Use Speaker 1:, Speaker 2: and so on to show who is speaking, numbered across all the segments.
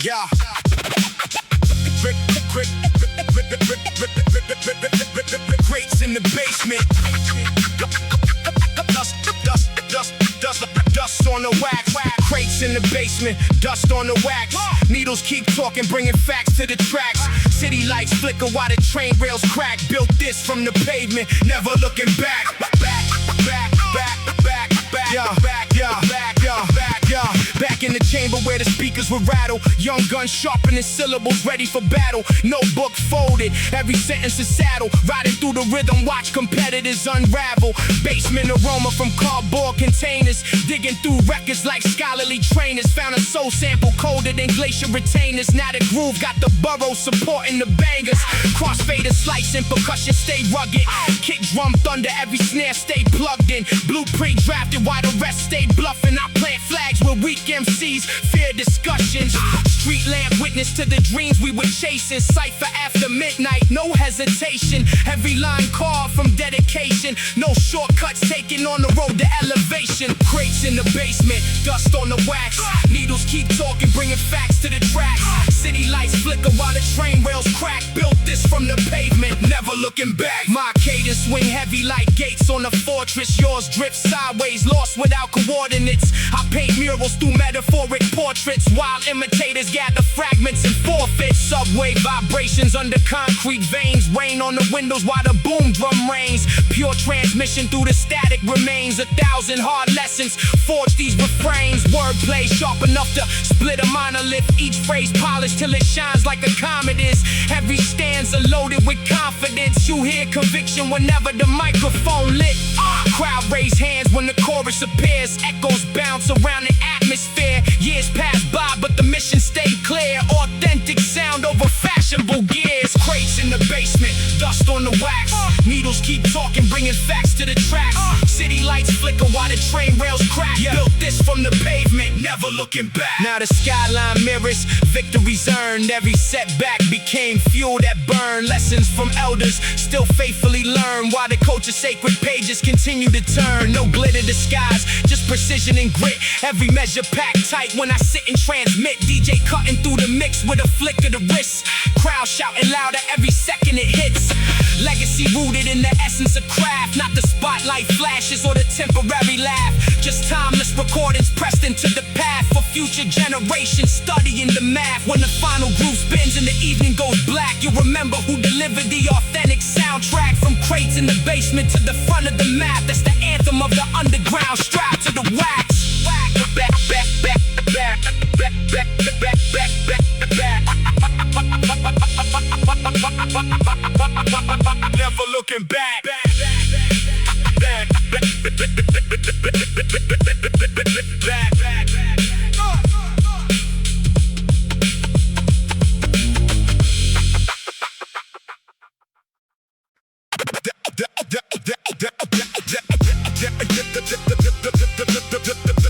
Speaker 1: Yeah. Crates in the basement. Dust on the wax. Crates in the basement, dust on the wax. Needles keep talking, bringing facts to the tracks. City lights flicker while the train rails crack. Built this from the pavement, never looking back. Back in the chamber where the speakers would rattle. Young guns sharpening syllables, ready for battle. Notebook folded, every sentence is saddle. Riding through the rhythm, watch competitors unravel. Basement aroma from cardboard containers. Digging through records like scholarly trainers. Found a soul sample colder than glacier retainers. Now the groove got the burrow supporting the bangers. Crossfader slicing, percussion stay rugged. Kick drum thunder, every snare stay plugged in. Blueprint drafted while the rest stay bluffing. I plant flags with weak MCs, fear discussions. Street lamp witness to the dreams we were chasing. Cypher after midnight, no hesitation. Every line called from dedication. No shortcuts taken on the road to elevation. Crates in the basement, dust on the wax. Needles keep talking, bringing facts to the tracks. City lights flicker while the train rails crack. Built this from the pavement, never looking back. My cadence swing heavy like gates on a fortress. Yours drifts sideways, lost without coordinates. I paint murals through metaphoric portraits while imitators gather fragments and forfeits. Subway vibrations under concrete veins. Rain on the windows while the boom drum rains. Pure transmission through the static remains. 1,000 hard lessons forge these refrains. Wordplay sharp enough to split a monolith. Each phrase polished till it shines like a comet is. Every stanza loaded with confidence. You hear conviction whenever the microphone lit. Crowd raise hands when the chorus appears. Echoes bounce around the atmosphere. Years pass by but the mission stayed clear. Authentic sound over fashionable gears. Crates in the basement, dust on the wax. Needles keep talking, bringing facts to the tracks. City lights flicker while the train rails crack. Built this from the pavement, never looking back. Now the skyline mirrors, victories earned. Every setback became fuel that burned. Lessons from elders, still faithfully learned. While the culture's sacred pages continue to turn. No glitter disguise, just precision and grit. Every measure packed tight when I sit and transmit. DJ cutting through the mix with a flick of the wrist. Crowd shouting louder every second it hits. Legacy rooted in the essence of craft. Not the spotlight flashes or the temporary laugh. Just timeless recordings pressed into the path. For future generations studying the math. When the final groove spins and the evening goes black, you'll remember who delivered the authentic soundtrack. From crates in the basement to the front of the map. That's the anthem of the underground, strapped to the wax. Back, back, back, back, back, back, back, back, back, back. Never looking back.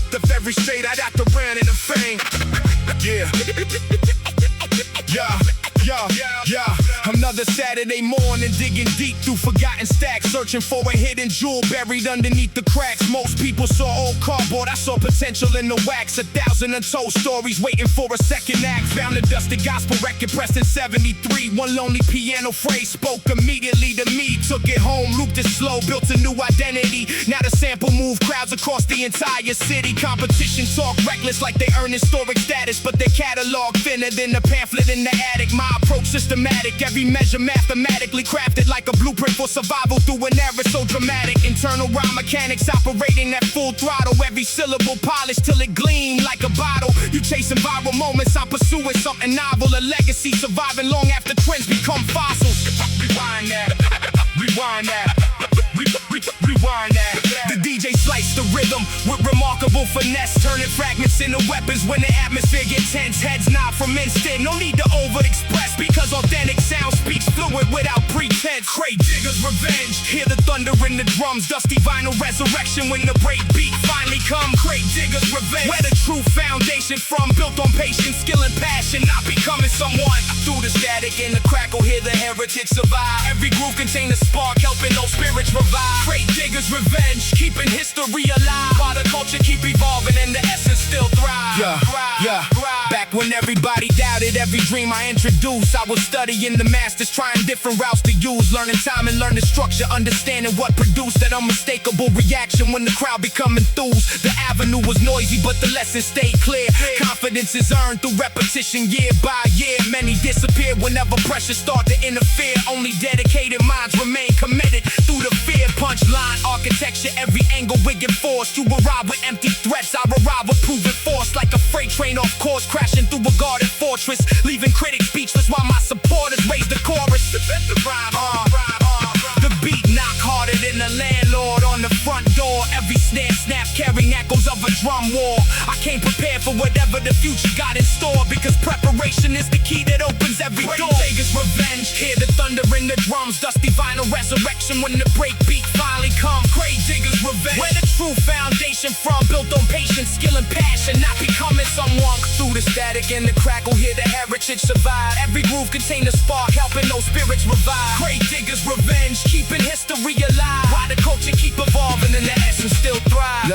Speaker 1: The very straight I got the brand and the fame. Yeah. Another Saturday morning, digging deep through forgotten stacks, searching for a hidden jewel buried underneath the cracks. Most people saw old cardboard, I saw potential in the wax. 1,000 untold stories waiting for a second act. Found a dusty gospel record pressed in 73. One lonely piano phrase spoke immediately to me. Took it home, looped it slow, built a new identity. Now the sample moved crowds across the entire city. Competition talk reckless like they earn historic status, but their catalog thinner than the pamphlet in the attic. My approach systematic, every measure mathematically crafted like a blueprint for survival through an era so dramatic. Internal rhyme mechanics operating at full throttle. Every syllable polished till it gleamed like a bottle. You chasing viral moments, I'm pursuing something novel. A legacy surviving long after trends become fossils. Rewind that, rewind that, rewind that. The DJ sliced the rhythm with remarkable finesse, turning fragments into weapons when the atmosphere gets tense. Heads nod from instant, no need to over-express, because authentic sound speaks fluid without pretense. Crate diggers revenge, hear the thunder in the drums. Dusty vinyl resurrection when the break beat finally come. Crate diggers revenge, where the true foundation from. Built on patience, skill and passion, not becoming someone. Through the static and the crackle, hear the heritage survive. Every groove contain a spark, helping those spirits revive. Crate diggers revenge, keeping history alive, while the culture keep evolving and the essence still thrive. Yeah. Back when everybody doubted every dream I introduced, I was studying the masters, trying different routes to use, learning time and learning structure, understanding what produced that unmistakable reaction when the crowd become enthused. The avenue was noisy, but the lesson stayed clear. Confidence is earned through repetition, year by year. Many disappear whenever pressure start to interfere. Only dedicated minds remain committed through the fear. Punchline architecture, every angle wigging force. You arrive with empty threats, I arrive with proven force. Like a freight train off course, crashing through a guarded fortress, leaving critics speechless while my supporters raise the chorus. The beat knock harder than the landlord on the front door. Every snare snap carrying echoes of a drum war. I came prepared for whatever the future got in store, because preparation is the key that opens every door. Vegas revenge, hear the thunder in the drums. Dusty vinyl resurrection when the break beat finally comes. Grave diggers revenge, where the true foundation from, built on patience, skill and passion, not becoming someone. Through the static and the crackle, hear the heritage survive. Every groove contain a spark, helping those spirits revive. Grave diggers revenge, keeping history alive. Why the culture keep evolving and the essence still thrive.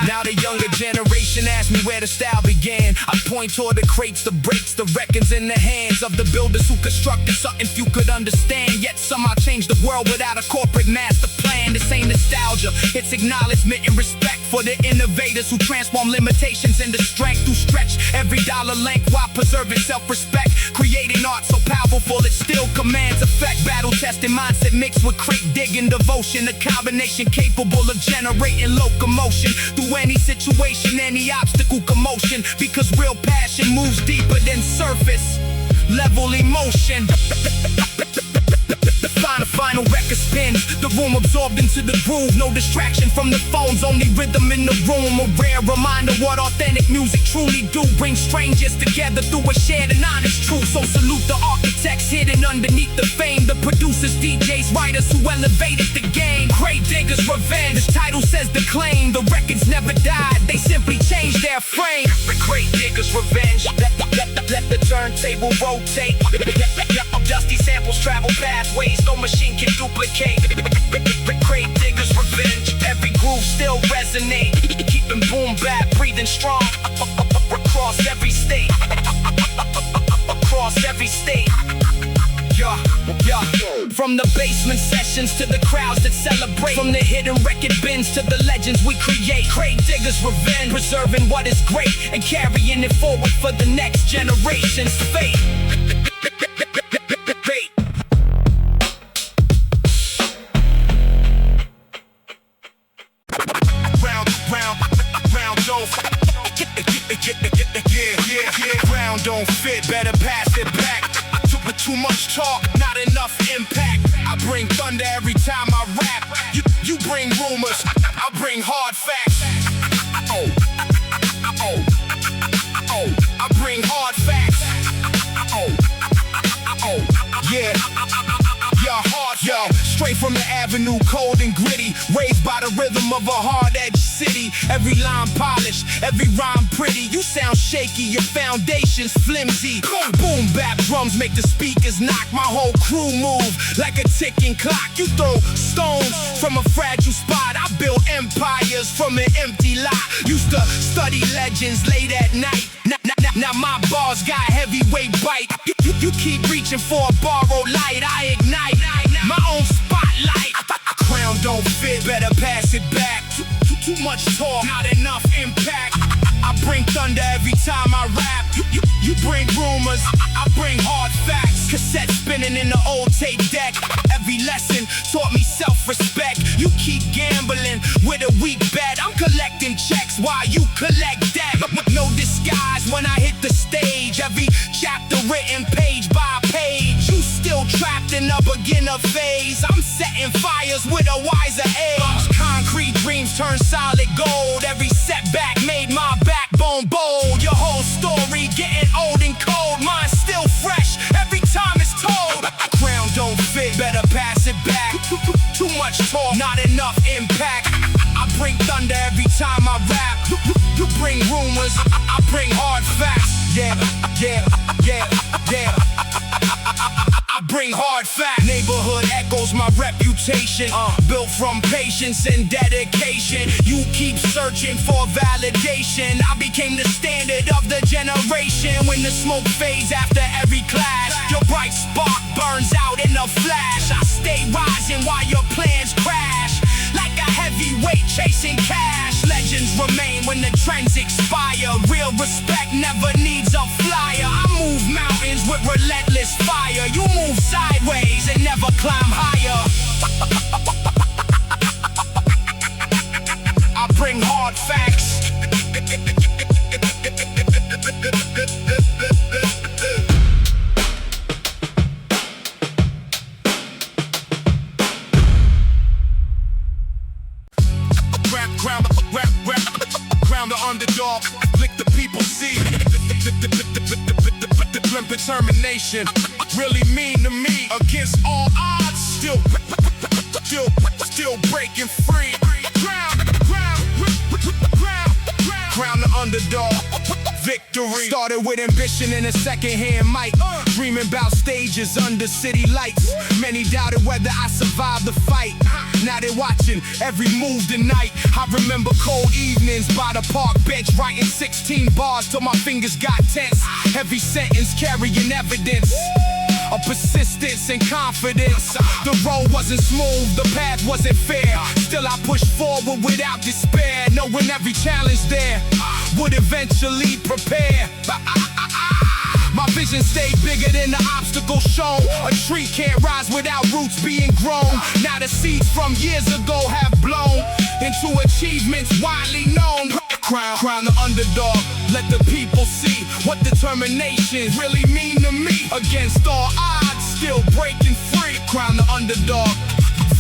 Speaker 1: Now the younger generation asks me where the style began. I point toward the crates, the breaks, the records in the hands of the builders who constructed something few could understand. Yet somehow changed the world without a corporate master plan. This ain't nostalgia, it's acknowledgement and respect for the innovators who transform limitations into strength. Through stretch every dollar length while preserving self-respect. Creating art so powerful it still commands effect. Battle-tested mindset mixed with crate digging devotion. A combination capable of generating locomotion through any situation, any obstacle, commotion. Because real passion moves deeper than surface level emotion. The final record spins, the room absorbed into the groove. No distraction from the phones, only rhythm in the room. A rare reminder what authentic music truly do. Bring strangers together through a shared and honest truth. So salute the architects hidden underneath the fame, the producers, DJs, writers who elevated the game. Grave diggers revenge, the title says the claim. The records never died, they simply changed their frame. Grave diggers revenge, let the turntable rotate. Dusty samples travel pathways no machine can duplicate. Grave diggers revenge, every groove still resonate. Keeping boom bap breathing strong across every state. Across every state. From the basement sessions to the crowds that celebrate, from the hidden record bins to the legends we create. Grave diggers revenge, preserving what is great and carrying it forward for the next generation's fate. Ground don't fit, better pass it back. Too much talk, not enough impact. I bring thunder every time I rap. You bring rumors, I bring hard facts. I bring hard facts. Straight from the avenue, cold and gritty, raised by the rhythm of a hard-edged city. Every line polished, every rhyme pretty. You sound shaky, your foundation's flimsy. Boom bap drums make the speakers knock. My whole crew move like a ticking clock. You throw stones from a fragile spot. I built empires from an empty lot. Used to study legends late at night. Now my bars got heavyweight bite. You keep reaching for a borrowed light, I ignite my own spotlight. Crown don't fit, better pass it back. Too much talk, not enough impact. I bring thunder every time I rap. You bring rumors, I bring hard facts. Cassette spinning in the old tape deck. Every lesson taught me self-respect. You keep gambling with a weak bet. I'm collecting checks while you collect debt. No disguise when I hit the stage. Every chapter written page by page. You still trapped in a beginner phase. I'm setting fires with a wiser age. Concrete dreams turn solid gold. Every setback made my backbone bold. Your whole story getting old and cold. Mine's still fresh every time it's told. Crown don't fit, better pass it back. Too much talk, not enough impact. I bring thunder every time I rap. You bring rumors, I bring hard facts. I bring hard facts. Neighborhood echoes builds my reputation. Built from patience and dedication. You keep searching for validation. I became the standard of the generation. When the smoke fades after every clash, your bright spark burns out in a flash. I stay rising while your plans crash. Like a heavyweight chasing cash. Legends remain when the trends expire. Real respect never needs a flyer. I move mountains with relentless fire. You move sideways and never climb higher. I bring hard facts. Crown the underdog, lick the people see. Determination really mean to me. Against all odds, still breaking free. Crown the underdog. Victory started with ambition and a second-hand mic. Dreaming about stages under city lights. Many doubted whether I survived the fight. Now they're watching every move tonight. I remember cold evenings by the park bench, writing 16 bars till my fingers got tense. Every sentence carrying evidence of persistence and confidence. The road wasn't smooth, the path wasn't fair. Still I pushed forward without despair, knowing every challenge there would eventually prepare. My vision stayed bigger than the obstacle shown. A tree can't rise without roots being grown. Now the seeds from years ago have blown into achievements widely known. Crown the underdog, let the people see what determination really mean to me. Against all odds, still breaking free. Crown the underdog.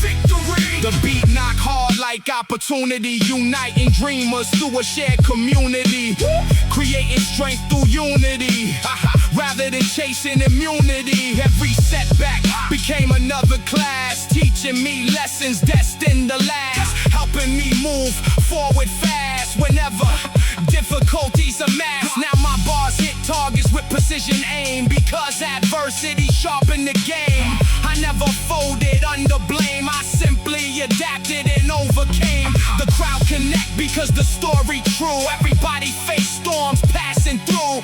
Speaker 1: Victory! The beat knock hard like opportunity, uniting dreamers through a shared community, creating strength through unity, rather than chasing immunity. Every setback became another class, teaching me lessons destined to last, helping me move forward fast whenever difficulties amass. Now my bars hit targets with precision aim, because adversity sharpened the game. I never folded under blame, I simply adapted and overcame. The crowd connect because the story true. Everybody face storms passing through.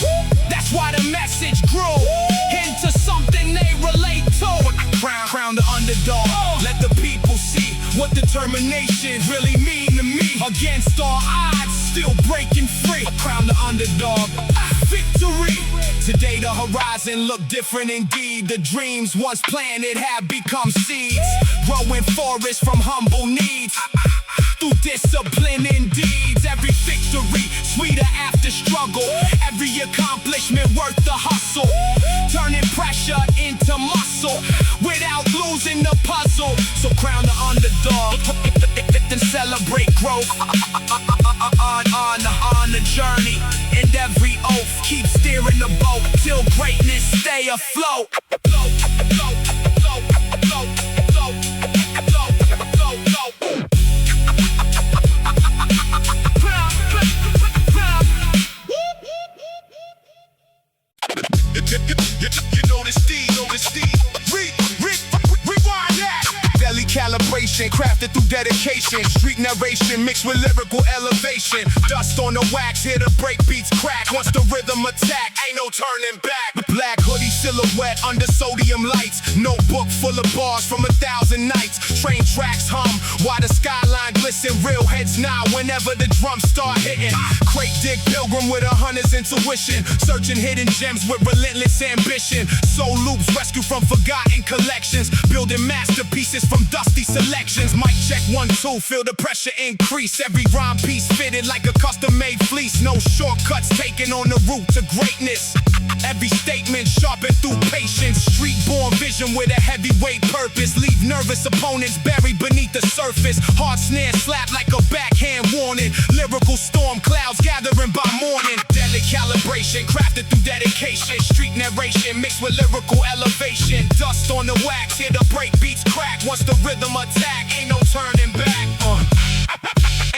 Speaker 1: That's why the message grew into something they relate to. Crown the underdog, let the people see what determination really mean to me. Against all odds, still breaking free. Crown the underdog. Victory! Today the horizon look different indeed. The dreams once planted have become seeds, growing forests from humble needs. Through discipline and deeds, every victory sweeter after struggle. Every accomplishment worth the hustle, turning pressure into muscle without losing the puzzle. So crown the underdog and celebrate growth on the journey. And every oath keep steering the boat till greatness stay afloat. You know the steed. Rewind that. Deadly calibration, crafted through dedication. Street narration mixed with lyrical elevation. Dust on the wax, hear the break beats crack. Once the rhythm attack, ain't no turning back. The black hoodie silhouette under sodium lights. Notebook full of bars from 1,000 nights. Train tracks hum while the skyline glisten. Real heads nod whenever the drums start hitting. Crate dig pilgrim with a hunter's intuition, searching hidden gems with relentless ambition. Soul loops rescued from forgotten collections, building masterpieces from dusty selections. Mic check 1, 2, feel the pressure increase. Every rhyme piece fitted like a custom-made fleece. No shortcuts taken on the route to greatness. Every statement sharpened through patience. Street-born vision with a heavyweight purpose. Leave nervous opponents buried beneath the surface. Hard snare slap like a backhand warning. Lyrical storm clouds gathering by morning. Deadly calibration crafted through dedication. Street narration mixed with lyrical elevation. Dust on the wax, hear the break beats crack. Once the rhythm attack, ain't no turning back.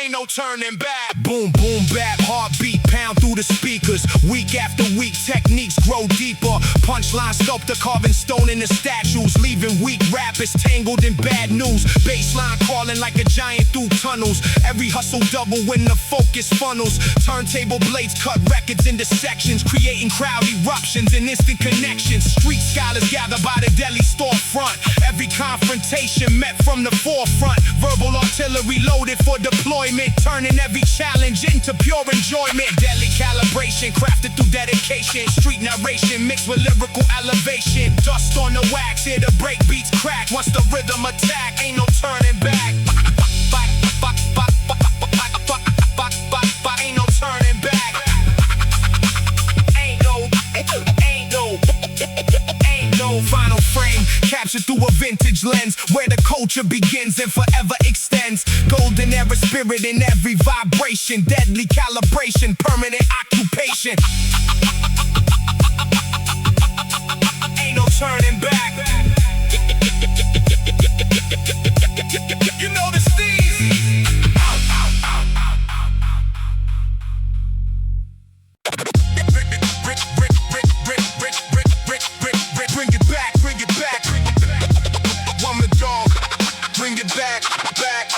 Speaker 1: ain't no turning back. Boom, boom, bap, heartbeat pound through the speakers. Week after week, techniques grow deeper. Punchline sculptor carving stone in the statues, leaving weak rappers tangled in bad news. Baseline crawling like a giant through tunnels. Every hustle double when the focus funnels. Turntable blades cut records into sections, creating crowd eruptions and instant connections. Street scholars gather by the deli storefront. Every confrontation met from the forefront. Verbal artillery loaded for deployment, turning every challenge into pure enjoyment. Deadly calibration crafted through dedication. Street narration mixed with lyrical elevation. Dust on the wax, hear the break beats crack. Once the rhythm attack, ain't no turning back. Ain't no turning back. Ain't no final frame, captured through a vintage lens, where the culture begins and forever extends. Golden era spirit in every vibration, deadly calibration, permanent occupation. Ain't no turning back. You know the steez. Bring it back, bring it back. One the dog, bring it back, back.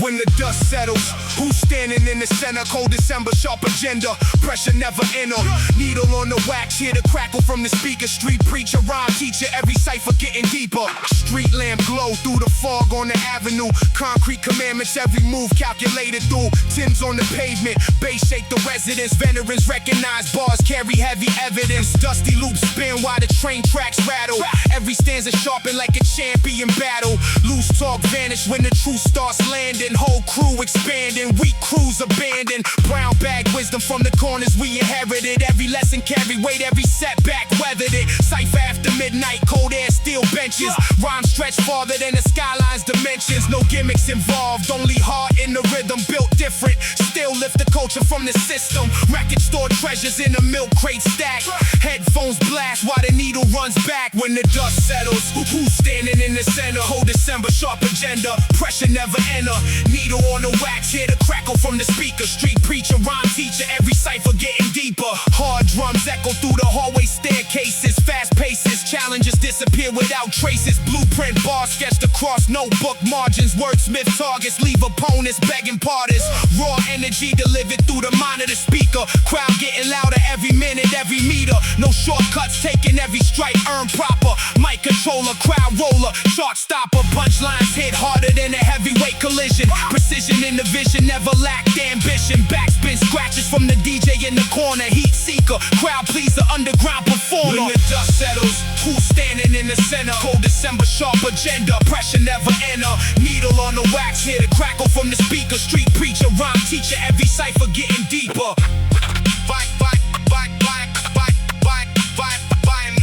Speaker 1: When the dust settles, who's standing in the center? Cold December, sharp agenda, pressure never enter. Needle on the wax, hear the crackle from the speaker. Street preacher, rhyme teacher, every cipher getting deeper. Street lamp glow through the fog on the avenue. Concrete commandments, every move calculated through. Tim's on the pavement, bass shake the residents. Veterans recognize bars carry heavy evidence. Dusty loops spin while the train tracks rattle. Every stanza sharpened like a champion battle. Loose talk vanish when the truth starts landing. Whole crew expanding, weak crews abandoned. Brown bag wisdom from the corners we inherited. Every lesson carried weight, every setback weathered it. Cypher after midnight, cold air, steel benches. Rhyme stretch farther than the skyline's dimensions. No gimmicks involved, only heart in the rhythm. Built different, still lift the culture from the system. Record store treasures in a milk crate stack. Headphones blast while the needle runs back. When the dust settles, who's standing in the center? Whole December, sharp agenda, pressure never enter. Needle on the wax, hear the crackle from the speaker. Street preacher, rhyme teacher, every cipher getting deeper. Hard drums echo through the hallway staircases. Fast paces, challenges disappear without traces. Blueprint bars sketched across notebook margins. Wordsmith targets leave opponents begging pardons. Raw energy delivered through the monitor speaker. Crowd getting louder every minute, every meter. No shortcuts taking every strike earned proper. Mic controller, crowd roller, chart stopper. Punchlines hit harder than a heavyweight collision. Precision in the vision, never lacked ambition. Backspin scratches from the DJ in the corner. Heat seeker, crowd pleaser, underground performer. When the dust settles, who's standing in the center? Cold December, sharp agenda, pressure never enter. Needle on the wax, hear the crackle from the speaker. Street preacher, rhyme teacher, every cipher getting deeper.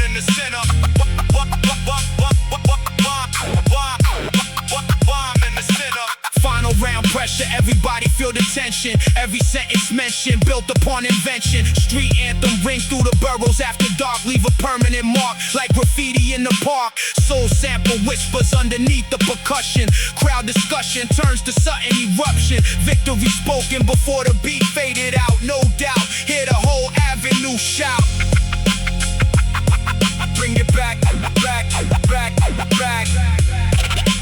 Speaker 1: In the center. In the center. Final round pressure, everybody feel the tension. Every sentence mentioned, built upon invention. Street anthem ring through the boroughs after dark. Leave a permanent mark like graffiti in the park. Soul sample whispers underneath the percussion. Crowd discussion turns to sudden eruption. Victory spoken before the beat faded out. No doubt, hear the whole avenue shout. Bring it back, back, back, back.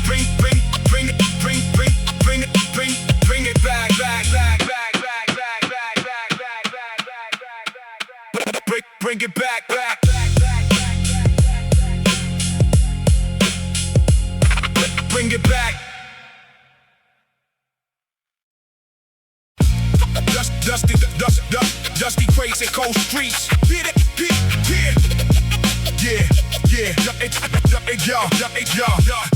Speaker 1: Bring it back, back, back, back, back, back, back, back, back. Bring it back, back. Bring it back. Dusty crates and cold streets.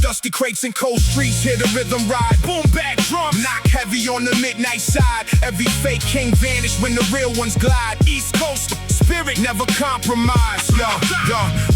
Speaker 1: Dusty crates and cold streets, hear the rhythm ride. Boom, back drums, knock heavy on the midnight side. Every fake king vanish when the real ones glide. East Coast spirit never compromise.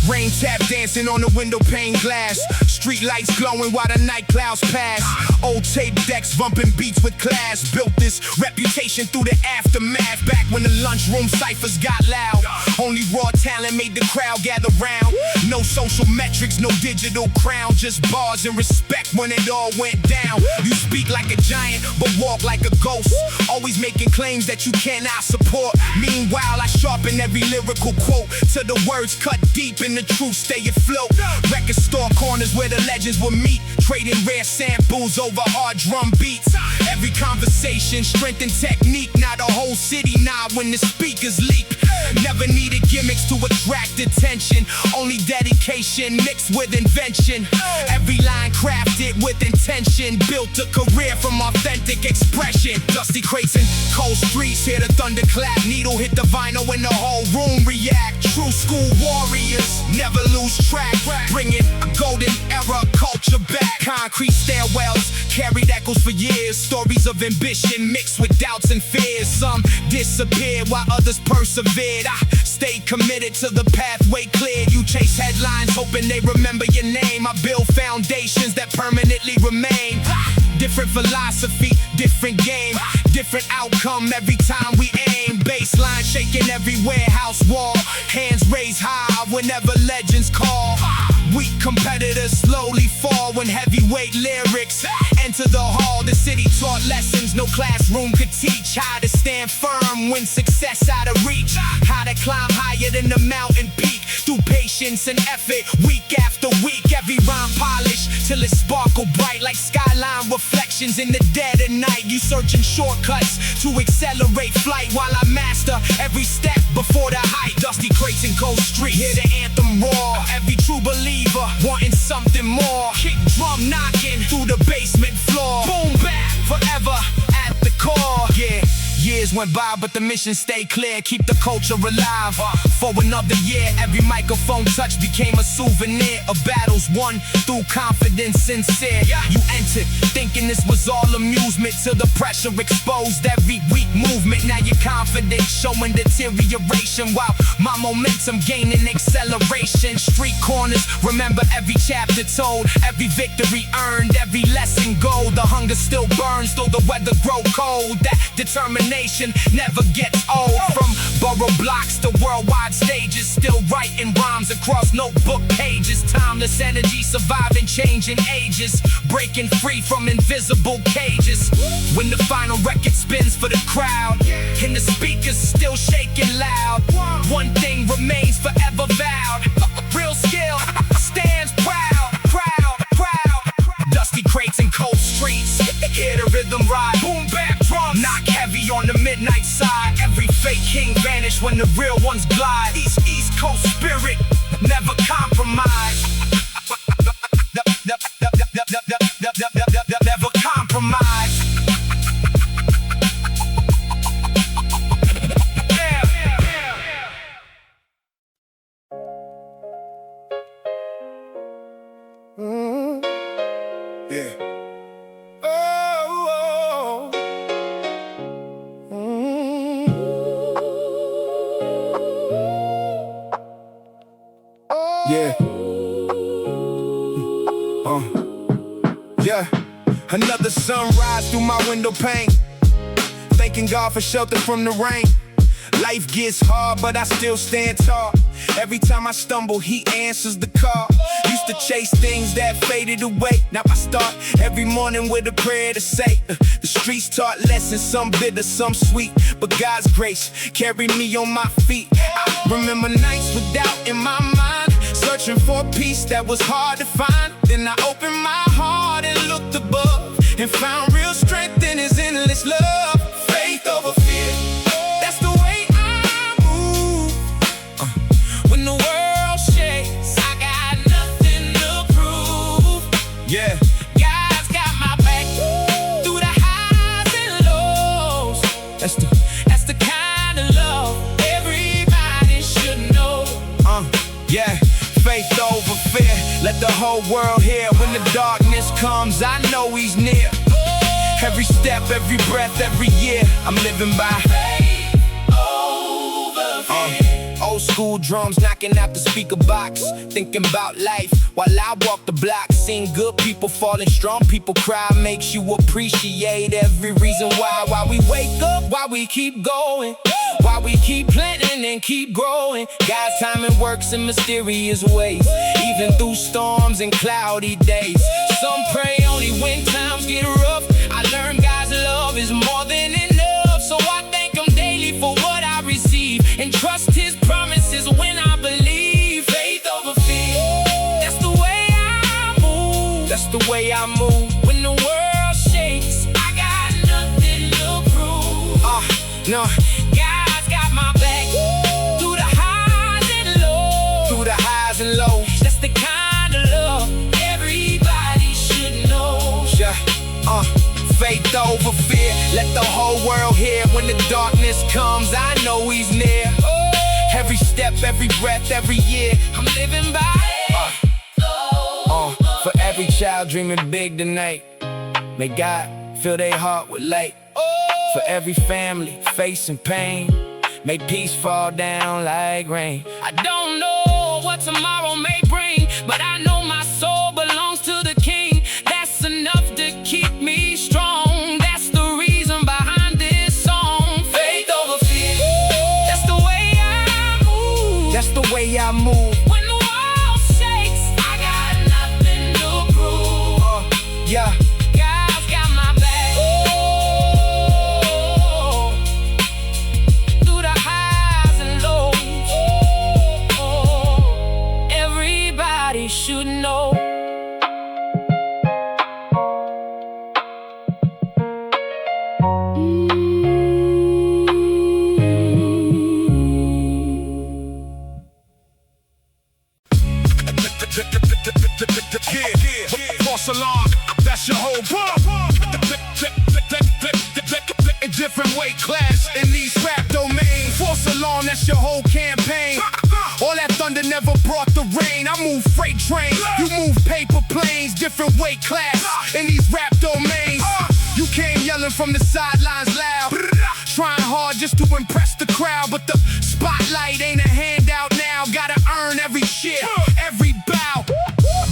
Speaker 1: Rain tap dancing on the window pane glass. Street lights glowing while the night clouds pass. Old tape decks bumping beats with class. Built this reputation through the aftermath. Back when the lunchroom ciphers got loud. Only raw talent made the crowd gather round. No social metrics, no digital crown, just bars and respect when it all went down. You speak like a giant, but walk like a ghost, always making claims that you cannot support. Meanwhile, I sharpen every lyrical quote till the words cut deep and the truth stay afloat. Record store corners where the legends will meet, trading rare samples over hard drum beats. Every conversation strengthen technique, not a whole city nod when the speakers leak. Never needed gimmicks to attract attention, only dedication mixed with invention. Every line crafted with intention, built a career from authentic expression. Dusty crates and cold streets, hear the thunderclap, needle hit the vinyl and the whole room react. True school warriors, never lose track, bringing a golden era culture back. Concrete stairwells carried echoes for years, stories of ambition mixed with doubts and fears. Some disappeared while others persevered. I stayed committed to the pathway cleared. You chase headlines hoping they remember your name. I build foundations that permanently remain. Different philosophy, different game, different outcome every time we aim. Baseline shaking every warehouse wall, hands raised high whenever legends call. Weak competitors slowly fall when heavyweight lyrics enter the hall. The city taught lessons no classroom could teach. How to stand firm when success out of reach, how to climb higher than the mountain peak through patience and effort, week after week. Every rhyme polished till it sparkle bright like skyline reflections in the dead of night. You searching shortcuts to accelerate flight while I master every step before the height. Dusty crates and cold streets, hear the anthem roar. Every true believer wanting something more. Kick drum knocking through the basement floor. Boom bap forever at the core. Yeah. Years went by, but the mission stayed clear. Keep the culture alive. For another year, every microphone touch became a souvenir of battles won through confidence sincere. You entered thinking this was all amusement till the pressure exposed every weak movement. Now you're confident, showing deterioration while my momentum gaining acceleration. Street corners, remember every chapter told, every victory earned, every lesson gold. The hunger still burns though the weather grow cold. That determination never gets old. From borough blocks to worldwide stages, still writing rhymes across notebook pages. Timeless energy surviving changing ages, breaking free from invisible cages. When the final record spins for the crowd and the speakers still shaking loud, one thing remains forever vowed: real skill stands proud, proud, proud. Dusty crates and cold streets, hear the rhythm ride. Boom bap drums knock heavy on the midnight side. Every fake king vanish when the real ones glide. East Coast spirit, never compromise. Never compromise. Yeah. Yeah. Yeah. Another sunrise through my window pane, thanking God for shelter from the rain. Life gets hard, but I still stand tall. Every time I stumble, he answers the call. Used to chase things that faded away. Now I start every morning with a prayer to say, the streets taught lessons, some bitter, some sweet, but God's grace carried me on my feet. I remember nights with doubt in my mind, searching for peace that was hard to find. Then I opened my heart and looked above, and found real strength in his endless love. Faith over fear, that's the way I move. When the world shakes, I got nothing to prove. Yeah, God's got my back through the highs and lows. That's the kind of love everybody should know. Yeah, faith over fear, let the whole world hear. When the darkness comes, I know he's near. Every step, every breath, every year, I'm living by faith over fear. Old school drums knocking out the speaker box, thinking about life while I walk the block. Seeing good people falling, strong people cry, makes you appreciate every reason why we wake up, why we keep going, why why we keep planting and keep growing. God's timing works in mysterious ways, even through storms and cloudy days. Some pray only when times get rough. I learned God's love is more than enough, so I thank Him daily for what I receive, and trust His promises when I believe. Faith over fear, that's the way I move. That's the way I move. When the world shakes, I got nothing to prove. No, God's got my back through the highs and lows. Through the highs and lows. That's the kind of love everybody should know. Yeah, faith over fear. Let the whole world hear. When the darkness comes, I know He's near. Every step, every breath, every year, I'm living by for every child dreaming big tonight, may God fill their heart with light. For every family facing pain, may peace fall down like rain. I don't know what tomorrow may bring, but I know my soul belongs to the King. That's enough to keep me strong. That's the reason behind this song. Faith over fear, that's the way I move. That's the way I move. When the world shakes, I got nothing to prove. Yeah. God's got my back through the highs and lows. Everybody should know.
Speaker 2: False alarm, that's your whole in different weight class in these rap domains. False alarm, that's your whole campaign. All that thunder never brought the rain. I move freight trains, you move paper planes. Different weight class in these rap domains. You came yelling from the sidelines loud, trying hard just to impress the crowd, but the spotlight ain't a handout now. Gotta earn every cheer, every bow.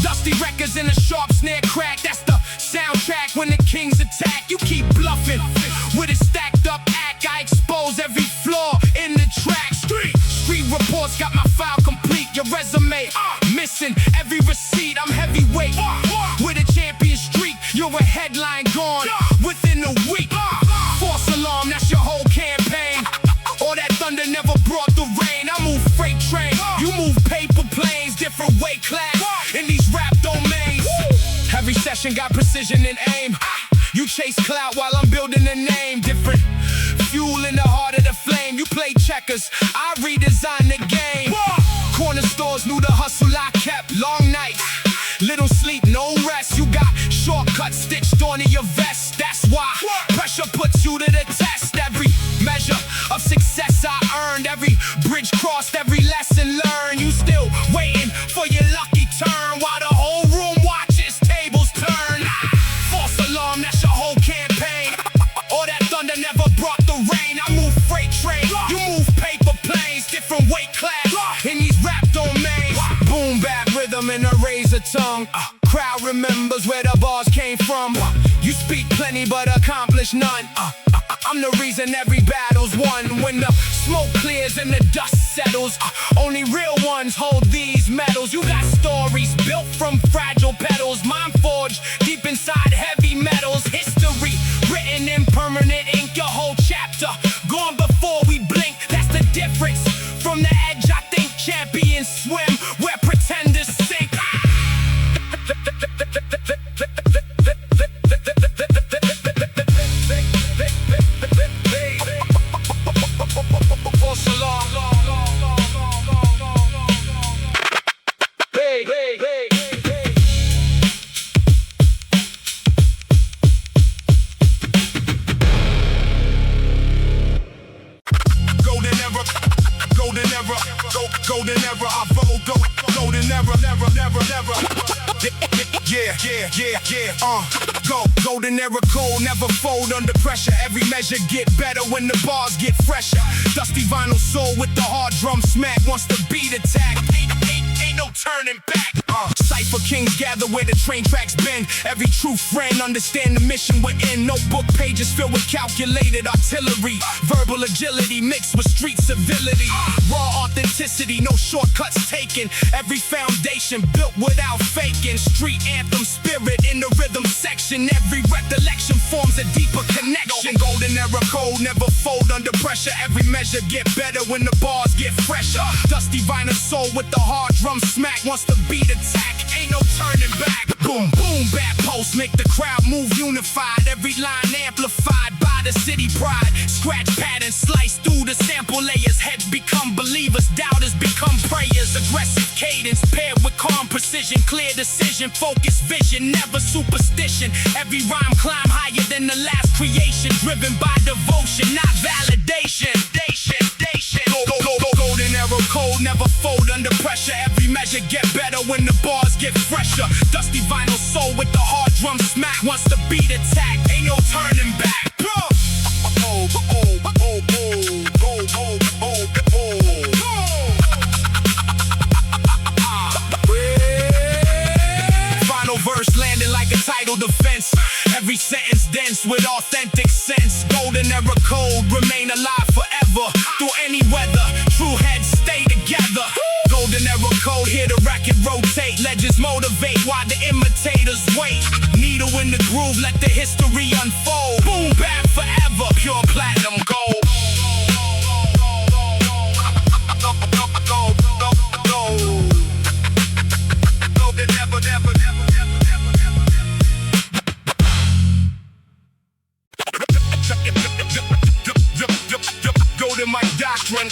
Speaker 2: Dusty records in a sharp snare crack, that's the soundtrack when the kings attack. You keep bluffing with a stacked up act. I expose every flaw in the track. Street reports got my file complete. Your resume missing every receipt. I'm heavyweight with a champion streak. You're a headline gone within a week. False alarm, that's your whole campaign. All that thunder never brought the rain. I move freight train, you move paper planes. Different weight class in these rap domains. Every session got precision and aim. You chase clout while I'm building a name. Different fuel in the heart of the flame. You play checkers, I redesign the game. Corner stores knew the hustle I kept. Long nights, little sleep, no rest. You got shortcuts stitched onto your vest. That's why pressure puts you to the test. Every measure of success I earned, every bridge crossed, every lesson learned. You still waiting for your lucky turn while the whole room watches tables turn. False alarm, that's your whole campaign. All that thunder never brought the rain. I move freight train, you move paper planes. Different weight class in these rap domains. Boom bap rhythm and a razor tongue. Crowd remembers where the bars came from. You speak plenty but accomplish none. I'm the reason every battle's won. When the smoke clears and the dust settles, only real ones hold these medals. You got stories built from fragile petals, mine forged deep inside heavy metals. History written in permanent ink, your whole chapter gone before we blink. That's the difference from the edge. I think champions swim where pretenders sink. Golden era, I vote, golden era, never. Golden era cold, never fold under pressure. Every measure get better when the bars get fresher. Dusty vinyl soul with the hard drum smack. Once the beat attack, ain't no turning back.
Speaker 1: Cypher kings gather where the train tracks bend. Every true friend understand the mission we're in. Notebook pages filled with calculated artillery. Verbal agility mixed with street civility. Raw authenticity, no shortcuts taken. Every foundation built without faking. Street anthem spirit in the rhythm section. Every recollection forms a deeper connection. Golden era code never fold under pressure. Every measure get better when the bars get fresher. Dusty vinyl soul with the hard drum smack. Once the beat attack, ain't no turning back. Boom, boom, bap post make the crowd move unified. Every line amplified by the city pride. Scratch patterns slice through the sample layers. Heads become believers, doubters become prayers. Aggressive cadence paired with calm precision. Clear decision, focus vision, never superstition. Every rhyme climb higher than the last creation. Driven by devotion, not validation. Golden arrow code never fold under pressure. Every measure get better when the bars get fresher. Dusty vinyl soul with the hard drum smack. Once the beat attack, ain't no turning back. Final verse landing like a tidal defense. Every sentence dense with authentic sense. Golden era code remain alive forever. Through any weather, true heads stay together. Golden era code, hear the record rotate. Legends motivate while the imitators wait. Needle in the groove, let the history unfold. Boom, bap forever, pure platinum gold. Golden mic doctrine.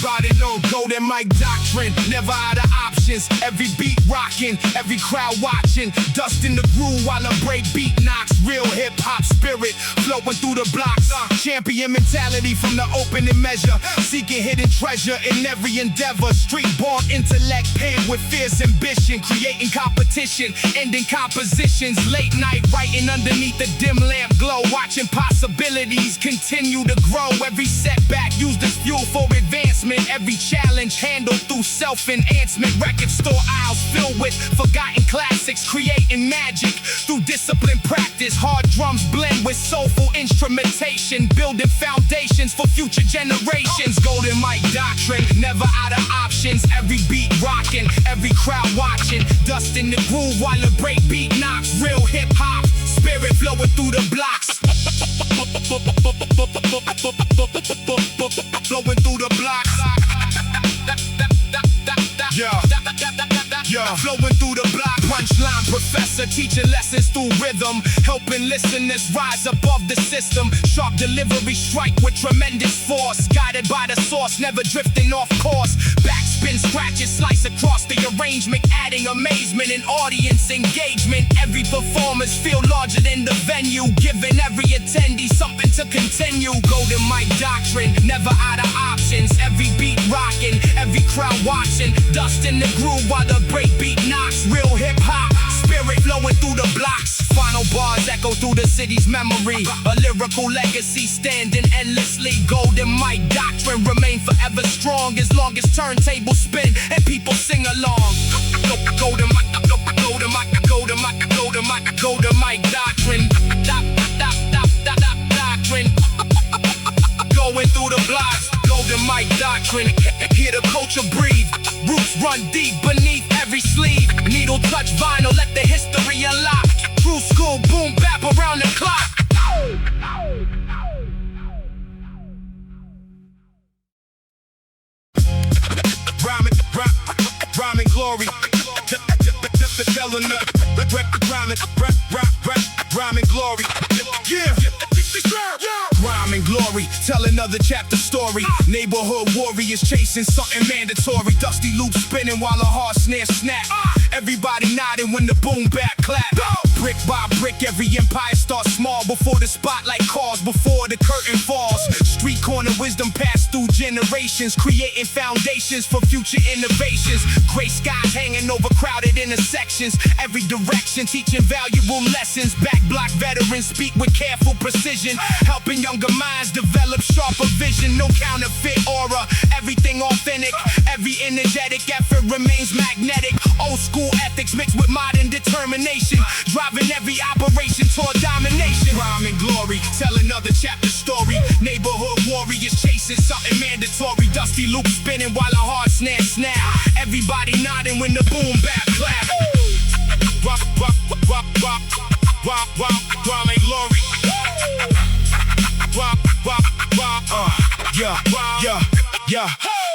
Speaker 1: Body no golden mic doctrine, never out of options. Every beat rocking, every crowd watching. Dust in the groove while a break beat knocks. Real hip hop spirit flowing through the blocks. Champion mentality from the opening measure. Seeking hidden treasure in every endeavor. Street born intellect paired with fierce ambition. Creating competition, ending compositions. Late night writing underneath the dim lamp glow. Watching possibilities continue to grow. Every setback used as fuel for advancement. Every challenge handled through self-enhancement. Record store aisles filled with forgotten classics. Creating magic through disciplined practice. Hard drums blend with soulful instrumentation. Building foundations for future generations. Golden mic doctrine, never out of options. Every beat rocking, every crowd watching. Dust in the groove while the break beat knocks. Real hip hop, spirit flowing through the blocks. Flowing through the blocks. Flowing through the block. Punchline professor teaching lessons through rhythm. Helping listeners rise above the system. Sharp delivery strike with tremendous force. Guided by the source, never drifting off course. Backspin scratches slice across the arrangement. Adding amazement and audience engagement. Every performance feel larger than the venue. Giving every attendee something to continue. Golden mic doctrine, never out of options. Every beat rocking, every crowd watching. Dust in the groove while the break beat knocks. Real hip hop, spirit flowing through the blocks. Final bars echo through the city's memory. A lyrical legacy standing endlessly. Golden mic doctrine remain forever strong. As long as turntables spin and people sing along. Golden mic, golden mic, golden mic, golden mic, golden mic doctrine. Doctrine. Going through the blocks. Golden mic doctrine. Hear the culture breathe. Roots run deep beneath every sleeve. Needle touch vinyl, let the history unlock. True school, boom, bap around the clock. Rhyming glory. Rhyming glory. Yeah. Rhyming glory, tell another chapter story. Neighborhood warriors chasing something mandatory. Dusty loop spinning while a hard snare snap. Everybody nodding when the boom bap clap. Brick by brick, every empire starts small. Before the spotlight calls, before the curtain falls. Street corner born of wisdom passed through generations, creating foundations for future innovations. Gray skies hanging over crowded intersections, every direction teaching valuable lessons. Back block veterans speak with careful precision, helping younger minds develop sharper vision. No counterfeit aura, everything authentic, every energetic effort remains magnetic. Old school ethics mixed with modern determination, driving every operation toward domination. Rhyme and glory, tell another chapter story. Neighborhood warriors chasing something mandatory. Dusty loop spinning while a hard snare snap. Everybody nodding when the boom bap clap. Rock, rock, rock, rock, rock, rock, rhyme and glory. Rock, rock, rock, yeah.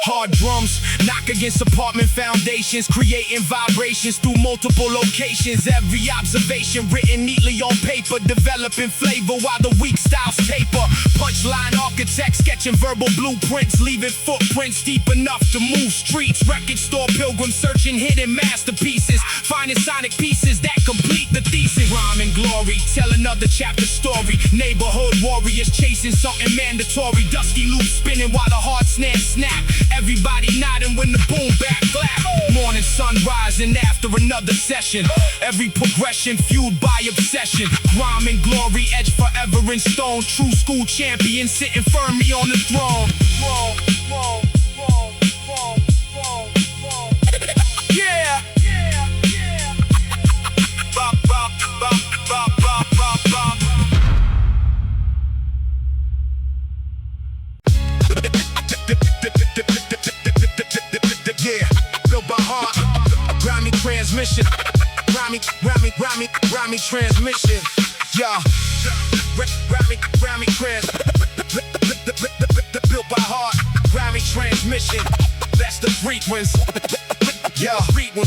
Speaker 1: Hard drums knock against apartment foundations, creating vibrations through multiple locations. Every observation written neatly on paper, developing flavor while the weak styles taper. Punchline architects sketching verbal blueprints, leaving footprints deep enough to move streets. Record store pilgrims searching hidden masterpieces, finding sonic pieces that complete the thesis. Rhyme and glory, tell another chapter story. Neighborhood warriors chasing something mandatory. Dusty loops spinning while the hard snare snap. Everybody nodding when the boom back clap. Morning sun rising after another session. Every progression fueled by obsession. Rhyme and glory etched forever in stone. True school champion sitting firmly on the throne. Yeah. Bop, bop, bop, bop, bop, bop, bop. Yeah, built by heart, grimy transmission, grimy transmission. Yeah, grimy trans, built by heart, grimy transmission. That's the frequency. Yeah,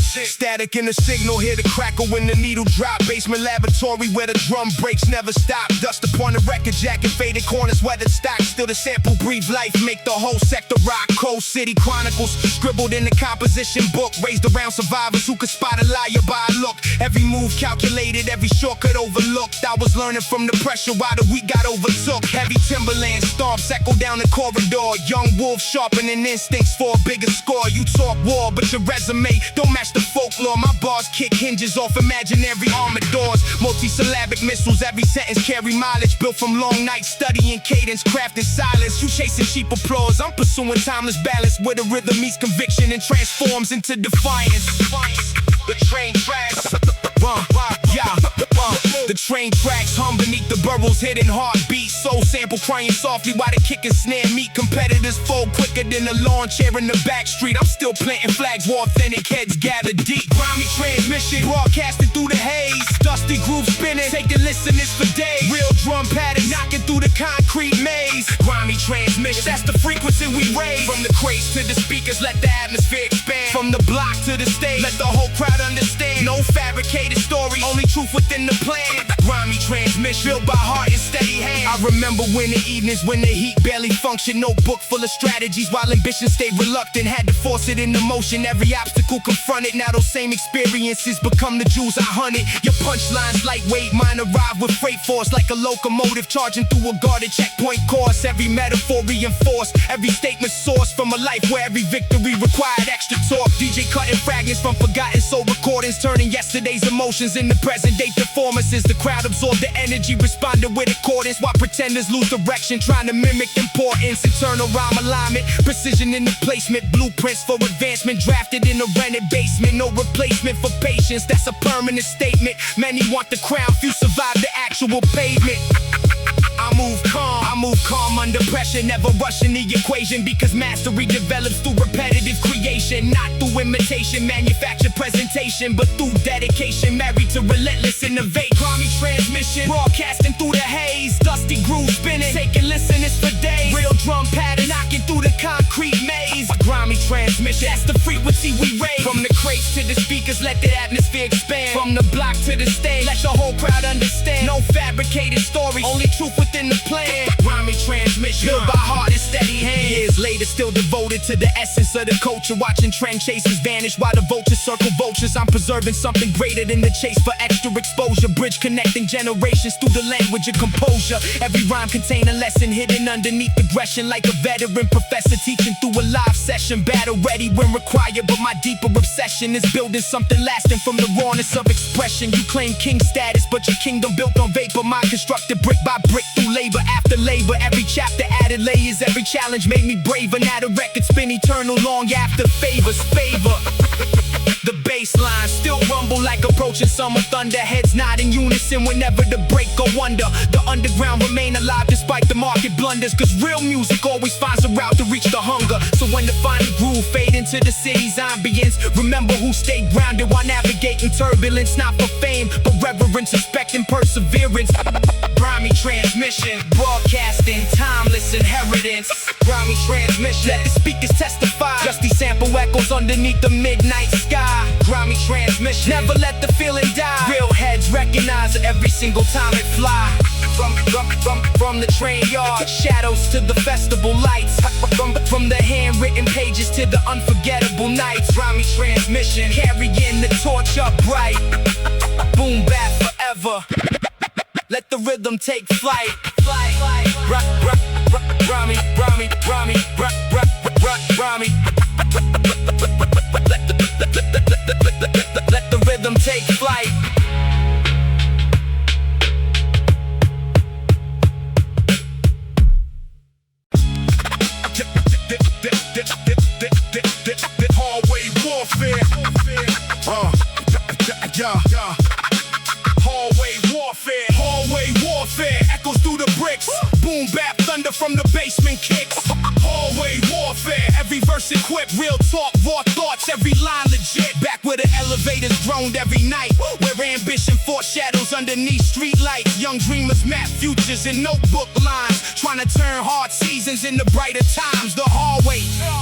Speaker 1: static in the signal, hear the crackle when the needle drop. Basement laboratory where the drum breaks never stop. Dust upon the record jacket, faded corners, weathered stock. Still the sample breathe life, make the whole sector rock. Cold City Chronicles, scribbled in the composition book. Raised around survivors who could spot a liar by a look. Every move calculated, every shortcut overlooked. I was learning from the pressure while the week got overtook. Heavy timberland stomps echo down the corridor. Young wolves sharpening instincts for a bigger score. You talk war, but your resume don't match the folklore. My bars kick hinges off imaginary armored doors. Multi-syllabic missiles, every sentence carry mileage. Built from long nights studying cadence, crafting silence. You chasing cheap applause, I'm pursuing timeless balance, where the rhythm meets conviction and transforms into defiance. The train tracks, the train tracks hum beneath the burrow's hidden heartbeat. Soul sample crying softly while the kick and snare meet. Competitors fold quicker than a lawn chair in the back street. I'm still planting flags where authentic heads gather deep. Grimy transmission broadcasting through the haze. Dusty groove spinning, taking listeners for days. Real drum pattern knocking through the concrete maze. Grimy transmission, that's the frequency we raise. From the crates to the speakers, let the atmosphere expand. From the block to the stage, let the whole crowd understand. No fabricated story, only truth within the plan. Grimy transmission, built by heart and steady hand. I remember when the evenings when the heat barely functioned. Notebook full of strategies while ambition stayed reluctant. Had to force it into motion, every obstacle confronted. Now those same experiences become the jewels I hunted. Your punchlines lightweight, mine arrive with freight force. Like a locomotive charging through a guarded checkpoint course. Every metaphor reinforced, every statement sourced from a life where every victory required extra torque. DJ cutting fragments from forgotten soul recordings, turning yesterday's emotions into present day performances. The crowd absorbed the energy, responded with accordance, while pretenders lose direction, trying to mimic importance. Eternal rhyme alignment, precision in the placement, blueprints for advancement, drafted in a rented basement. No replacement for patience, that's a permanent statement. Many want the crown, few survive the actual pavement. I move calm under pressure, never rushing the equation, because mastery develops through repetitive creation, not through imitation, manufactured presentation, but through dedication, married to relentless innovation. Grimy transmission, broadcasting through the haze, dusty groove spinning, taking listeners for days. Real drum pattern knocking through the concrete maze. Grimy transmission, that's the frequency we raise. From the crates to the speakers, let the atmosphere expand. From the block to the stage, let the whole crowd understand. No fabricated story, only truth within the plan. Grimy transmission, built by heart and steady hands. Years later, still devoted devoted to the essence of the culture, watching trend chasers vanish while the vultures circle vultures. I'm preserving something greater than the chase for extra exposure, bridge connecting generations through the language of composure. Every rhyme contain a lesson hidden underneath aggression, like a veteran professor teaching through a live session. Battle ready when required, but my deeper obsession is building something lasting from the rawness of expression. You claim king status, but your kingdom built on vapor. Mine constructed brick by brick through labor after labor. Every chapter added layers, every challenge made me braver. Now the records spin eternal long after favors favor. The bass line still rumble like approaching summer thunder. Heads nod in unison whenever the break go under. The underground remain alive despite the market blunders, cause real music always finds a route to reach the hunger. So when the final groove fade into the city's ambience, remember who stayed grounded while navigating turbulence. Not for fame, but reverence, respect, and perseverance. Grimy transmission, broadcasting timeless inheritance. Grimy transmission, let the speakers testify. Just these sample echoes underneath the midnight sky. Grimy transmission, never let the feeling die. Real heads recognize it every single time it fly. From the train yard, shadows to the festival lights. From the handwritten pages to the unforgettable nights. Grimy transmission, carrying the torch upright. Boom bap forever. Let the rhythm take flight. Grimy, grimy, grimy, grimy. Let the rhythm take flight.
Speaker 2: Hallway warfare. Hallway warfare. Hallway warfare. Echoes through the bricks. Boom bap thunder from the basement kicks. Hallway warfare. Every verse equipped. Real talk, raw thoughts. Every line legit. Back where the elevators droned every night. Where ambition foreshadows underneath street lights. Young dreamers map futures in notebook lines. Trying to turn hard seasons into brighter times. The hallway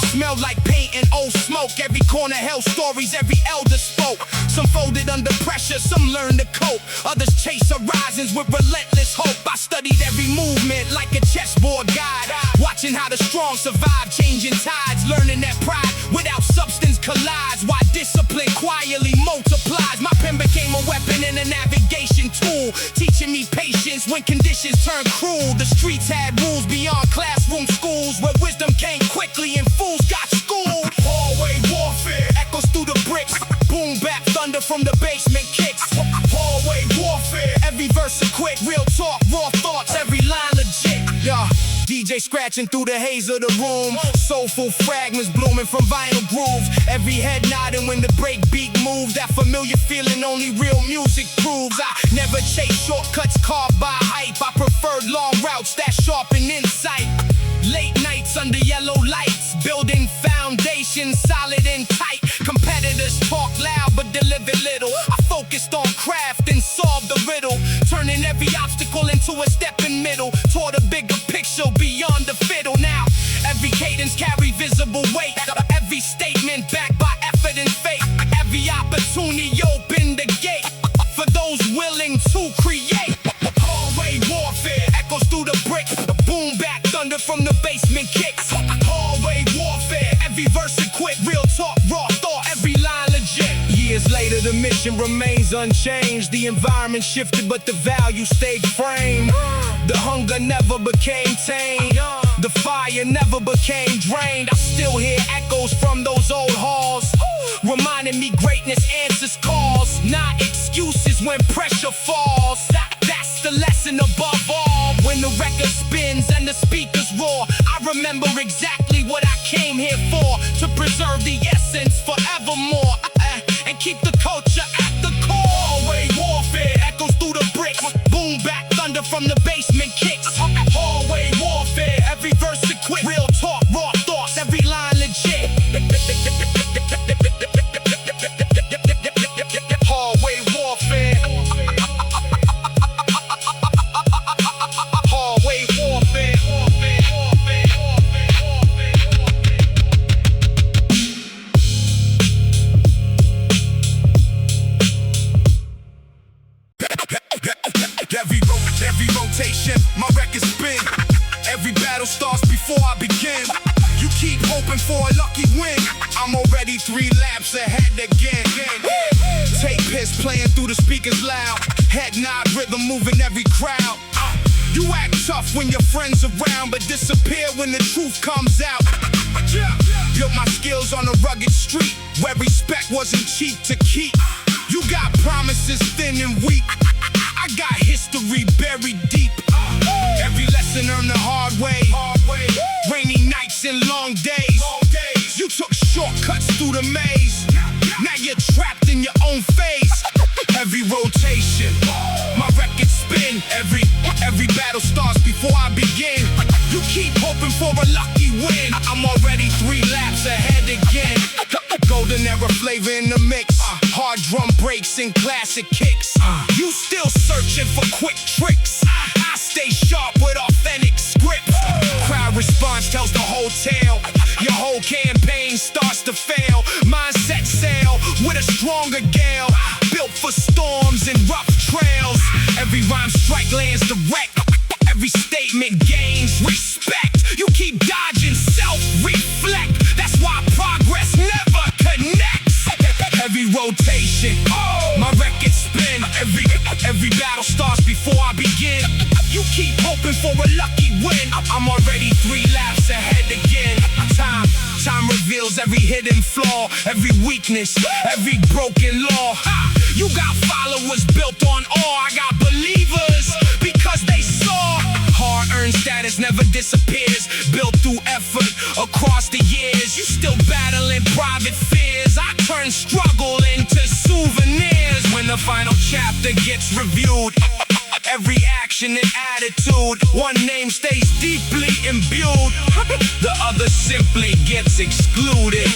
Speaker 2: smelled like paint and old smoke. Every corner held stories, every elder spoke. Some folded under pressure, some learned to cope. Others chase horizons with relentless hope. I studied every movement like a chessboard guide. Watching how the strong survive, changing tides. Learning that pride without substance collides. Why discipline quietly multiplies. My pen became a weapon and a navigation tool, teaching me patience when conditions turn cruel. The streets had rules beyond classroom schools, where wisdom came quickly and fools got schooled. Hallway warfare, echoes through the bricks. Boom bap thunder from the basement kicks. Hallway warfare, every verse equipped. Real talk, raw thoughts, every line legit. Yeah. DJ scratching through the haze of the room. Soulful fragments blooming from vinyl grooves. Every head nodding when the break beat moves. That familiar feeling only real music proves. I never chase shortcuts carved by hype. I preferred long routes that sharpen insight. Late nights under yellow lights, building foundations solid and tight. Competitors talk loud but deliver little. I focused on craft and solved the riddle, turning every obstacle into a step in middle. Toward a bigger picture beyond the fiddle. Now every cadence carry visible weight. Every statement backed by effort and faith. Every opportunity opened the gate for those willing to create. Hallway warfare echoes through the bricks. Boom back thunder from the basement kicks. Hallway warfare, every verse equipped. Real talk, raw thought, every line legit. Years later the mission remains unchanged. The environment shifted but the value stayed framed. The hunger never became tame. The fire never became drained. I still hear echoes from those old halls, reminding me greatness answers calls, not excuses when pressure falls. That's the lesson above all. When the record spins and the speakers roar, I remember exactly what I came here for. To preserve the essence forevermore, and keep the culture at the core. Hallway warfare echoes through the bricks. Boom back thunder from the basement kicks. Hallway warfare, every verse equipped. Real talk, raw thoughts, every line legit. Hallway warfare. Hallway warfare. Every rotation, my hoping for a lucky win. I'm already 3 laps ahead again. Take piss playing through the speakers loud. Head nod rhythm moving every crowd. You act tough when your friends around, but disappear when the truth comes out. Built my skills on a rugged street where respect wasn't cheap to keep. You got promises thin and weak. I got history buried deep. Every lesson earned the hard way. Rainy nights and long days. You took shortcuts through the maze. Now you're trapped in your own phase. Heavy rotation, my record spin. Every battle starts before I begin. You keep hoping for a lucky win. I'm already 3 laps ahead again. Golden era flavor in the mix. Hard drum breaks and classic kicks. You still searching for quick tricks. I stay sharp with authentic scripts. Crowd response tells the whole tale. Your whole campaign starts to fail. Mindset sail with a stronger gale. Built for storms and rough trails. Every rhyme strike lands direct. Every statement gains respect. You keep dodging, self-reflect. That's why progress never connects. Heavy rotation, my record spin. Every battle starts before I begin. You keep hoping for a lucky win. I'm already 3 laps ahead again. Time reveals every hidden flaw, every weakness, every broken law. You got followers built on awe. I got believers because they saw. Hard-earned status never disappears. Built through effort across the years. You still battling private fears. I turn struggle into souvenirs. When the final chapter gets reviewed, every action and attitude, one name stays deeply imbued. The other simply gets excluded.